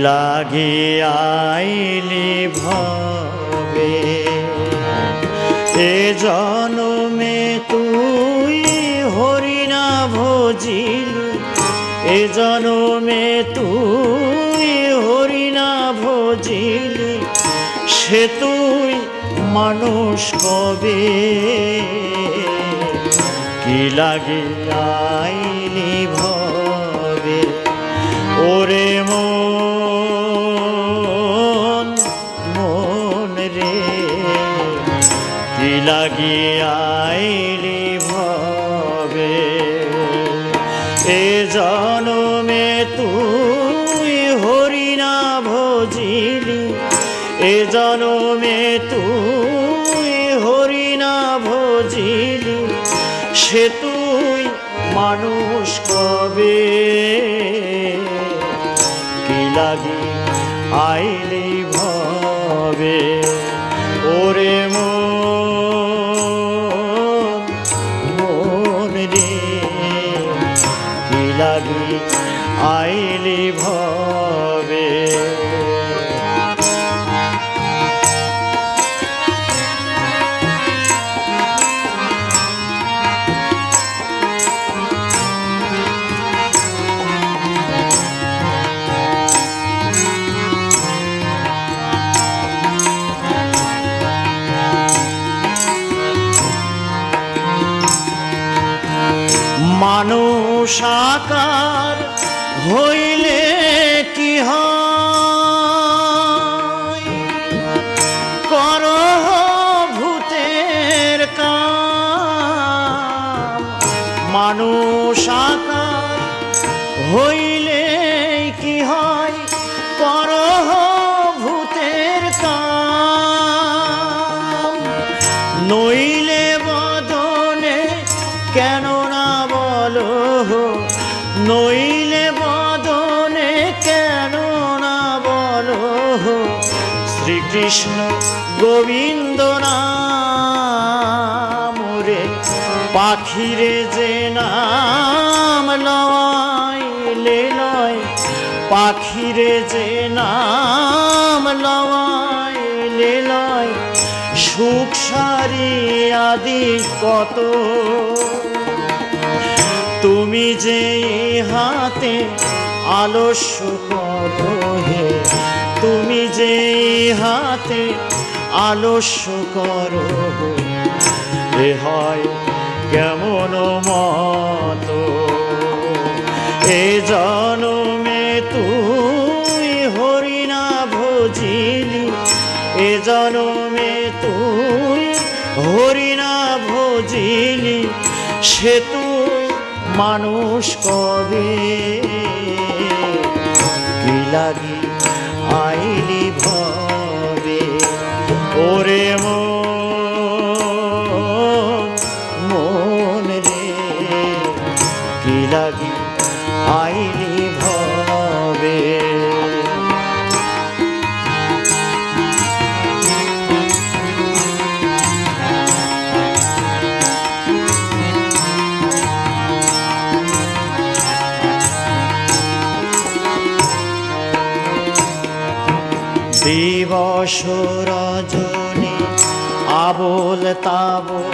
লাগি আইলি ভবে এ জনমে তুই হরিনা ভজিলি এ জনমে তুই হরিনা ভজিলি সে তুই মানুষ কবে কি লাগি আইলি ভবে ওরে মন মন রে কি লাগি আইলি ভবে এ জনমে তুই হরিনা ভজিলি এ জনমে তুই হরিনা ভজিলি সে তুই মানুষ কবে কি লাগি আইলি ভবে ওরে মন রে কি লাগি আইলি ভবে মানুষ আকার হইলে কি হয় করহ ভূতের কাম মানুষ আকার হইলে কি হয় করহ ভূতের কাম নইলে বদনে কেন নইলে বদনে কেন না বলো শ্রীকৃষ্ণ গোবিন্দ নাম রে পাখিরে যে নাম লয় লয় পাখিরে যে নাম লয় লয় সুখ সারি আদি কত তুমি যে হাতে আলস্য করো হে তুমি যে হাতে আলস্য করো এ হয় কেমন মত এ জনমে তুই হরিনা ভজিলি এ জনমে তুই হরিনা ভজিলি সে তুই মানুষ কবে কি লাগি আইলি ভবে ওরে মন রে কি লাগি আইলি ভবে দিবস রজনী আবোল তাবোল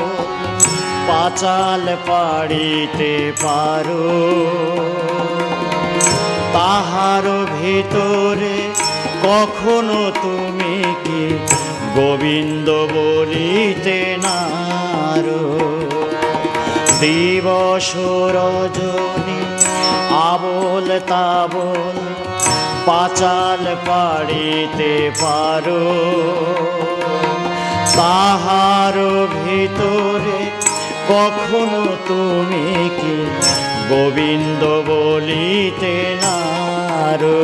পাঁচাল পাড়িতে পারো তাহার ভিতরে কখনো তুমি কি গোবিন্দ বলিতে নারো দিবস রজনী আবোল তাবোল পাঁচাল পাড়িতে পারো তাহার ভিতরে কখনো তুমি কি গোবিন্দ বলিতে নারো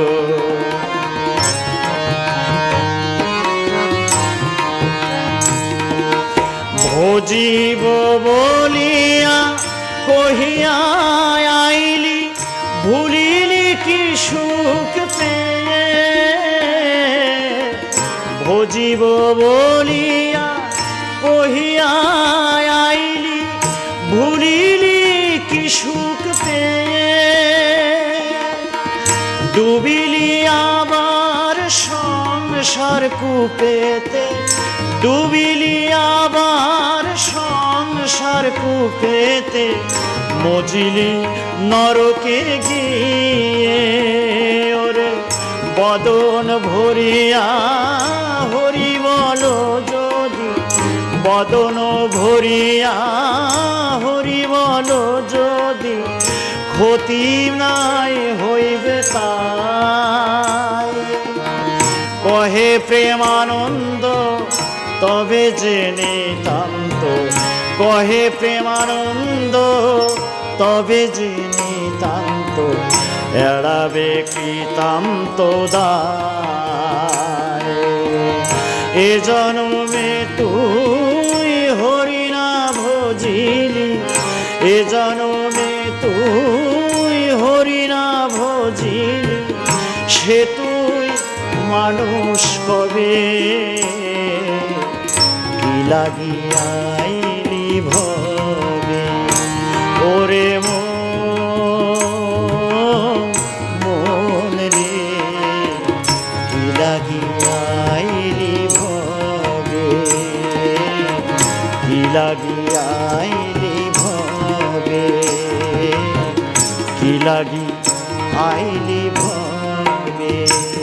ভজিব বলিয়া কহিয়া আইলি ভুলিলি কি সুখ পেয়ে ভজিব বলিয়া কহিয়া আইলি ভুলিলি কি সুখ পেয়ে ডুবিলি আবার সংসার কূপেতে ডুবিলি আবার সংসার কূপেতে মজিলি নরকে গিয়ে ওরে বদন ভরিয়া হরি বলো যদি বদন ভরিয়া হরি বলো যদি ক্ষতি নাই হইবে তাই কহে প্রেমানন্দ তবে যে নিতান্ত কহে প্রেমানন্দ তবে যে নিতান্ত এড়াবে কৃতান্ত দায় এ জন্মে তুই হরি না ভজিলি এ জন্মে তুই হরি না ভজিলি সে তুই মানুষ কবে কি লাগিয়াইলি ভবে ওরে মন রে কি লাগিয়াইলি ভবে কি লাগিয়াইলি ভবে কি লাগি আইলি ভবে